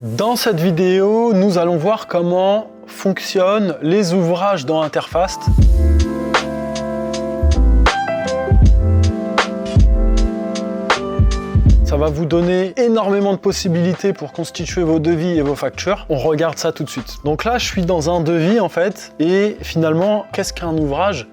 Dans cette vidéo, nous allons voir comment fonctionnent les ouvrages dans Interfast. Ça va vous donner énormément de possibilités pour constituer vos devis et vos factures. On regarde ça tout de suite. Donc là, je suis dans un devis en fait, et finalement, qu'est-ce qu'un ouvrage ?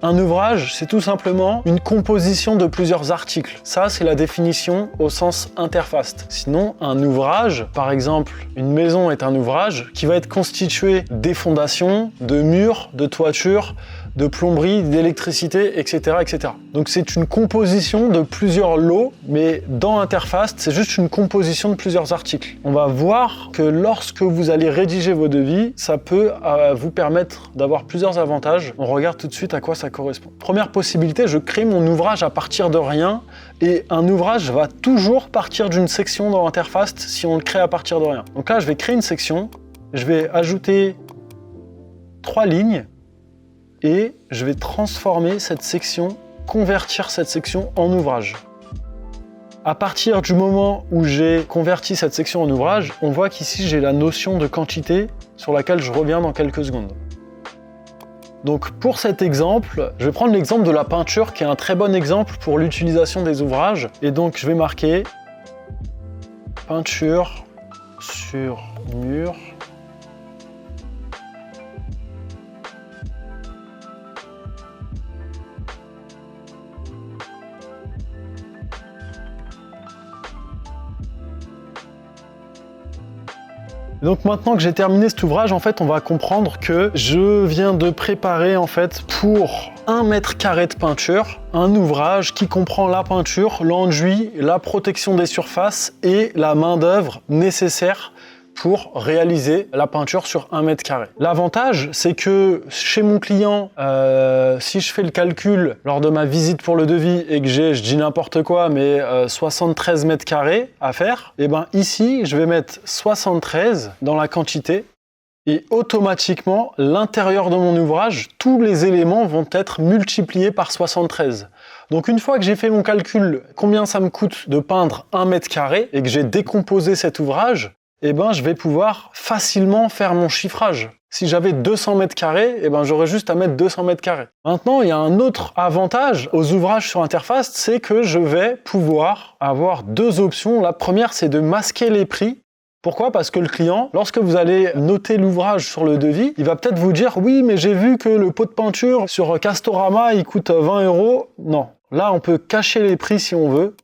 Un ouvrage, c'est tout simplement une composition de plusieurs articles. Ça, c'est la définition au sens Interfast. Sinon, un ouvrage, par exemple, une maison est un ouvrage qui va être constitué des fondations, de murs, de toitures, de plomberie, d'électricité, etc., etc. Donc c'est une composition de plusieurs lots, mais dans Interfast, c'est juste une composition de plusieurs articles. On va voir que lorsque vous allez rédiger vos devis, ça peut vous permettre d'avoir plusieurs avantages. On regarde tout de suite à quoi ça correspond. Première possibilité, je crée mon ouvrage à partir de rien, et un ouvrage va toujours partir d'une section dans Interfast si on le crée à partir de rien. Donc là, je vais créer une section, je vais ajouter 3 lignes, et je vais transformer cette section, convertir cette section en ouvrage. À partir du moment où j'ai converti cette section en ouvrage, on voit qu'ici j'ai la notion de quantité sur laquelle je reviens dans quelques secondes. Donc pour cet exemple, je vais prendre l'exemple de la peinture qui est un très bon exemple pour l'utilisation des ouvrages. Et donc je vais marquer peinture sur mur. Donc maintenant que j'ai terminé cet ouvrage, en fait, on va comprendre que je viens de préparer en fait pour 1 mètre carré de peinture, un ouvrage qui comprend la peinture, l'enduit, la protection des surfaces et la main-d'œuvre nécessaire pour réaliser la peinture sur 1 mètre carré. L'avantage, c'est que chez mon client, si je fais le calcul lors de ma visite pour le devis et que j'ai, je dis n'importe quoi, mais 73 mètres carrés à faire, et ben ici, je vais mettre 73 dans la quantité et automatiquement, l'intérieur de mon ouvrage, tous les éléments vont être multipliés par 73. Donc une fois que j'ai fait mon calcul, combien ça me coûte de peindre 1 mètre carré et que j'ai décomposé cet ouvrage, eh ben, je vais pouvoir facilement faire mon chiffrage. Si j'avais 200 mètres carrés, eh ben, j'aurais juste à mettre 200 mètres carrés. Maintenant, il y a un autre avantage aux ouvrages sur Interfast, c'est que je vais pouvoir avoir 2 options. La première, c'est de masquer les prix. Pourquoi ? Parce que le client, lorsque vous allez noter l'ouvrage sur le devis, il va peut-être vous dire « Oui, mais j'ai vu que le pot de peinture sur Castorama, il coûte 20 €. » Non. Là, on peut cacher les prix si on veut.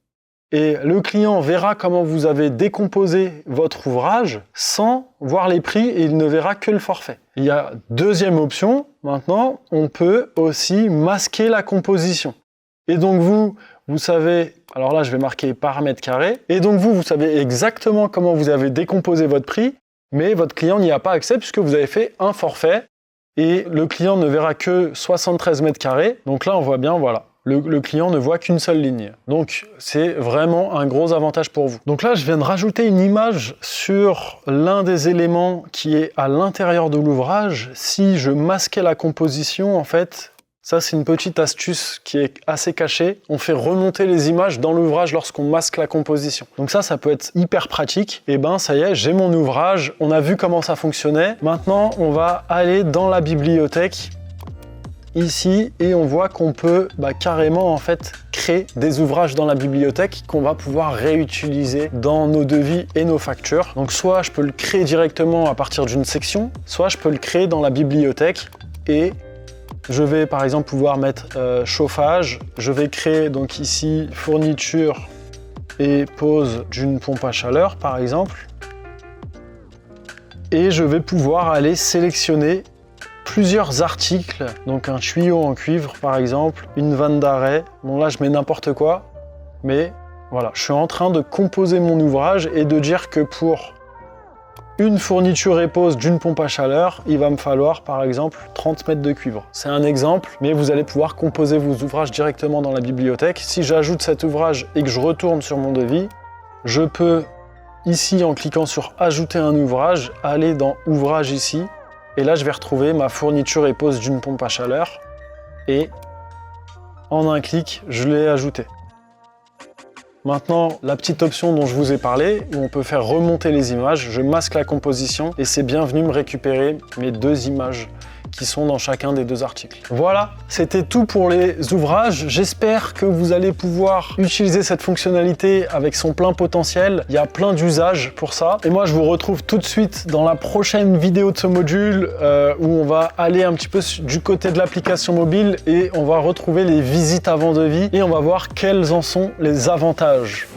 Et le client verra comment vous avez décomposé votre ouvrage sans voir les prix et il ne verra que le forfait. Il y a deuxième option, maintenant, on peut aussi masquer la composition. Et donc vous savez, alors là je vais marquer par mètre carré, et donc vous savez exactement comment vous avez décomposé votre prix, mais votre client n'y a pas accès puisque vous avez fait un forfait et le client ne verra que 73 mètres carrés. Donc là on voit bien, voilà. Le client ne voit qu'une seule ligne. Donc, c'est vraiment un gros avantage pour vous. Donc là, je viens de rajouter une image sur l'un des éléments qui est à l'intérieur de l'ouvrage. Si je masquais la composition, en fait, ça c'est une petite astuce qui est assez cachée. On fait remonter les images dans l'ouvrage lorsqu'on masque la composition. Donc ça peut être hyper pratique. Et ben, ça y est, j'ai mon ouvrage. On a vu comment ça fonctionnait. Maintenant, on va aller dans la bibliothèque. Ici, et on voit qu'on peut carrément en fait créer des ouvrages dans la bibliothèque qu'on va pouvoir réutiliser dans nos devis et nos factures. Donc soit je peux le créer directement à partir d'une section, soit je peux le créer dans la bibliothèque et je vais par exemple pouvoir mettre chauffage. Je vais créer donc ici fourniture et pose d'une pompe à chaleur par exemple. Et je vais pouvoir aller sélectionner plusieurs articles, donc un tuyau en cuivre par exemple, une vanne d'arrêt. Bon là je mets n'importe quoi, mais voilà, je suis en train de composer mon ouvrage et de dire que pour une fourniture et pose d'une pompe à chaleur, il va me falloir par exemple 30 mètres de cuivre. C'est un exemple, mais vous allez pouvoir composer vos ouvrages directement dans la bibliothèque. Si j'ajoute cet ouvrage et que je retourne sur mon devis, je peux ici en cliquant sur ajouter un ouvrage, aller dans ouvrage ici, et là, je vais retrouver ma fourniture et pose d'une pompe à chaleur. Et en un clic, je l'ai ajouté. Maintenant, la petite option dont je vous ai parlé, où on peut faire remonter les images, je masque la composition et c'est bien venu me récupérer mes 2 images qui sont dans chacun des 2 articles. Voilà, c'était tout pour les ouvrages. J'espère que vous allez pouvoir utiliser cette fonctionnalité avec son plein potentiel. Il y a plein d'usages pour ça. Et moi, je vous retrouve tout de suite dans la prochaine vidéo de ce module où on va aller un petit peu du côté de l'application mobile et on va retrouver les visites avant devis et on va voir quels en sont les avantages.